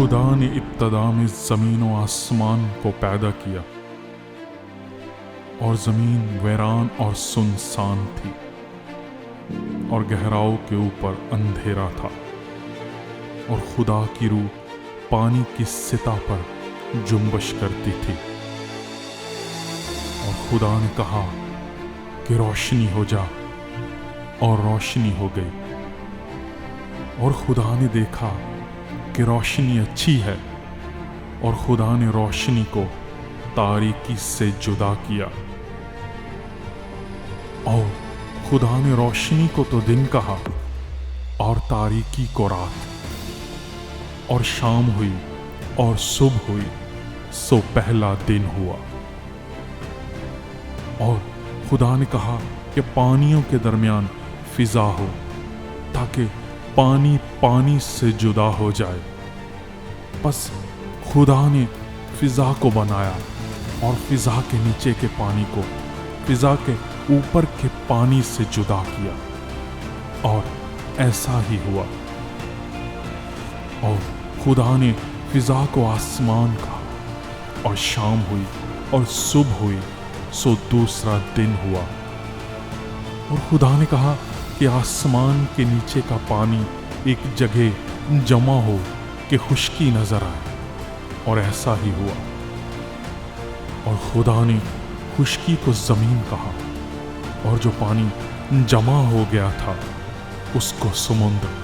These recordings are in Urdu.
خدا نے ابتدا میں زمین و آسمان کو پیدا کیا، اور زمین ویران اور سنسان تھی، اور گہراؤں کے اوپر اندھیرا تھا، اور خدا کی روح پانی کی سطح پر جنبش کرتی تھی۔ اور خدا نے کہا کہ روشنی ہو جا، اور روشنی ہو گئی۔ اور خدا نے دیکھا کہ روشنی اچھی ہے، اور خدا نے روشنی کو تاریکی سے جدا کیا۔ اور خدا نے روشنی کو تو دن کہا، اور تاریکی کو رات۔ اور شام ہوئی اور صبح ہوئی، سو پہلا دن ہوا۔ اور خدا نے کہا کہ پانیوں کے درمیان فضا ہو، تاکہ پانی پانی سے جدا ہو جائے۔ پس خدا نے فضا کو بنایا، اور فضا کے نیچے کے پانی کو فضا کے اوپر کے پانی سے جدا کیا، اور ایسا ہی ہوا۔ اور خدا نے فضا کو آسمان کہا، اور شام ہوئی اور صبح ہوئی، سو دوسرا دن ہوا۔ اور خدا نے کہا کہ آسمان کے نیچے کا پانی ایک جگہ جمع ہو کہ خشکی نظر آئے، اور ایسا ہی ہوا۔ اور خدا نے خشکی کو زمین کہا، اور جو پانی جمع ہو گیا تھا اس کو سمندر۔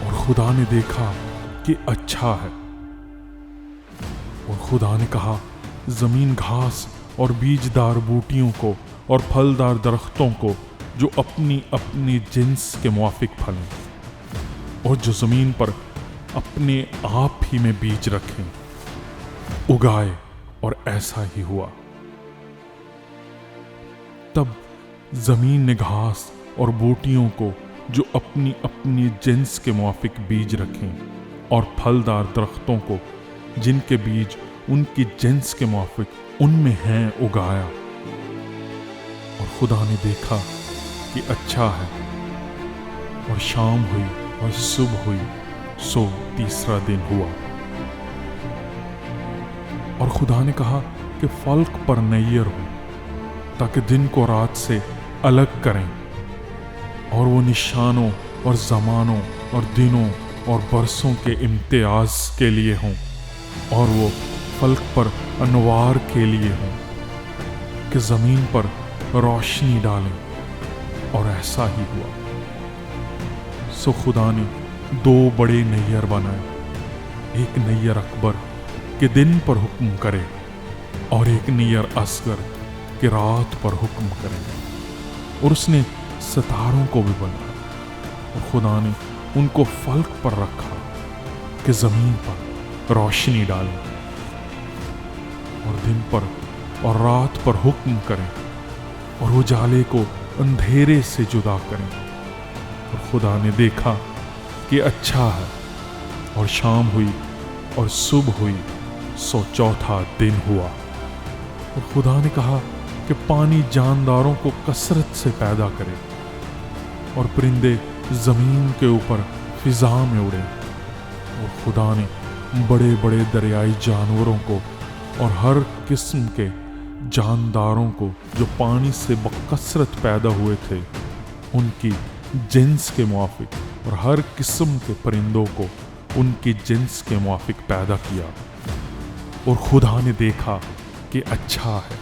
اور خدا نے دیکھا کہ اچھا ہے۔ اور خدا نے کہا زمین گھاس اور بیجدار بوٹیوں کو اور پھلدار درختوں کو جو اپنی اپنی جنس کے موافق پھلیں، اور جو زمین پر اپنے آپ ہی میں بیج رکھیں، اگائے، اور ایسا ہی ہوا۔ تب زمین نے گھاس اور بوٹیوں کو جو اپنی اپنی جنس کے موافق بیج رکھیں، اور پھلدار درختوں کو جن کے بیج ان کی جنس کے موافق ان میں ہیں، اگایا۔ اور خدا نے دیکھا کہ اچھا ہے۔ اور شام ہوئی اور صبح ہوئی، سو تیسرا دن ہوا۔ اور خدا نے کہا کہ فلک پر نیر ہو، تاکہ دن کو رات سے الگ کریں، اور وہ نشانوں اور زمانوں اور دنوں اور برسوں کے امتیاز کے لیے ہوں، اور وہ فلک پر انوار کے لیے ہوں، کہ زمین پر روشنی ڈالیں، اور ایسا ہی ہوا۔ سو خدا نے دو بڑے نیر بنائے، ایک نیر اکبر کہ دن پر حکم کرے، اور ایک نیر اصغر کہ رات پر حکم کرے۔ اور اس نے ستاروں کو بھی بنایا، اور خدا نے ان کو فلک پر رکھا کہ زمین پر روشنی ڈالیں، اور دن پر اور رات پر حکم کریں، اور اجالے کو اندھیرے سے جدا کریں۔ اور خدا نے دیکھا کہ اچھا ہے۔ اور شام ہوئی اور صبح ہوئی، سو چوتھا دن ہوا۔ اور خدا نے کہا کہ پانی جانداروں کو کثرت سے پیدا کرے، اور پرندے زمین کے اوپر فضا میں اڑیں۔ اور خدا نے بڑے بڑے دریائی جانوروں کو اور ہر قسم کے جانداروں کو جو پانی سے بکثرت پیدا ہوئے تھے، ان کی جنس کے موافق، اور ہر قسم کے پرندوں کو ان کی جنس کے موافق پیدا کیا۔ اور خدا نے دیکھا کہ اچھا ہے۔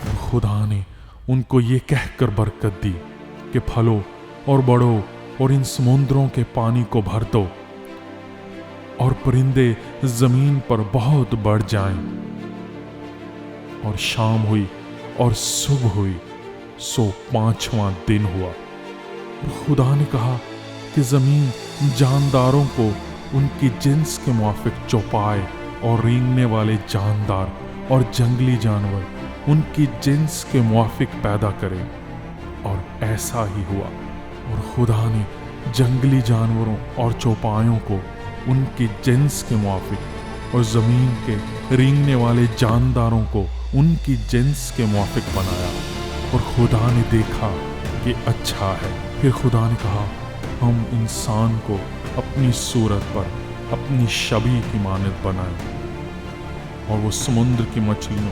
اور خدا نے ان کو یہ کہہ کر برکت دی کہ پھلو اور بڑھو، اور ان سمندروں کے پانی کو بھر دو، اور پرندے زمین پر بہت بڑھ جائیں۔ اور شام ہوئی اور صبح ہوئی، سو پانچواں دن ہوا۔ اور خدا نے کہا کہ زمین جانداروں کو ان کی جنس کے موافق چوپائے، اور رینگنے والے جاندار اور جنگلی جانور ان کی جنس کے موافق پیدا کرے، اور ایسا ہی ہوا۔ اور خدا نے جنگلی جانوروں اور چوپایوں کو ان کی جنس کے موافق، اور زمین کے رینگنے والے جانداروں کو ان کی جنس کے موافق بنایا۔ اور خدا نے دیکھا کہ اچھا ہے۔ پھر خدا نے کہا ہم انسان کو اپنی صورت پر اپنی شبیہ کی مانند بنائے، اور وہ سمندر کی مچھلیوں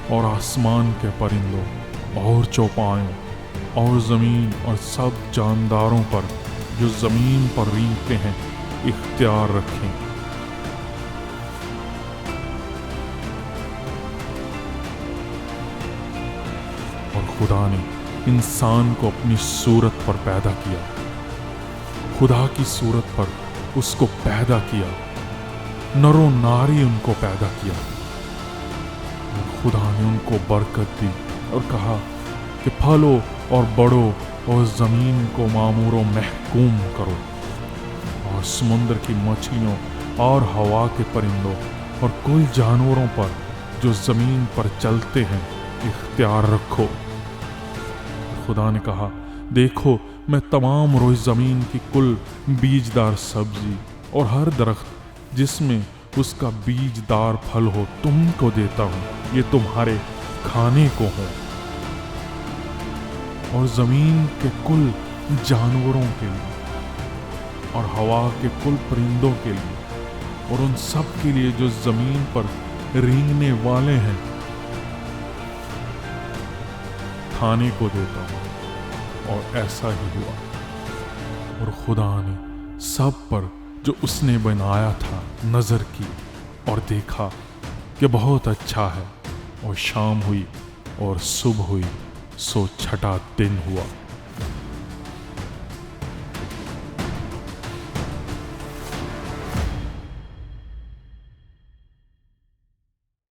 اور آسمان کے پرندوں اور چوپایوں اور زمین اور سب جانداروں پر جو زمین پر رینگتے ہیں اختیار رکھیں۔ اور خدا نے انسان کو اپنی صورت پر پیدا کیا، خدا کی صورت پر اس کو پیدا کیا، نر و ناری ان کو پیدا کیا۔ اور خدا نے ان کو برکت دی اور کہا کہ پھلو اور بڑھو اور زمین کو معمور و محکوم کرو، اور سمندر کی مچھلیوں اور ہوا کے پرندوں اور کل جانوروں پر جو زمین پر چلتے ہیں اختیار رکھو۔ خدا نے کہا دیکھو میں تمام روئے زمین کی کل بیجدار سبزی اور ہر درخت جس میں اس کا بیجدار پھل ہو تم کو دیتا ہوں، یہ تمہارے کھانے کو ہو، اور زمین کے کل جانوروں کے لیے اور ہوا کے کل پرندوں کے لیے اور ان سب کے لیے جو زمین پر رینگنے والے ہیں کھانے کو دیتا ہوں۔ اور ایسا ہی ہوا، اور خدا نے سب پر جو اس نے بنایا تھا نظر کی اور دیکھا کہ بہت اچھا ہے، اور شام ہوئی اور صبح ہوئی، سو چھٹا دن ہوا۔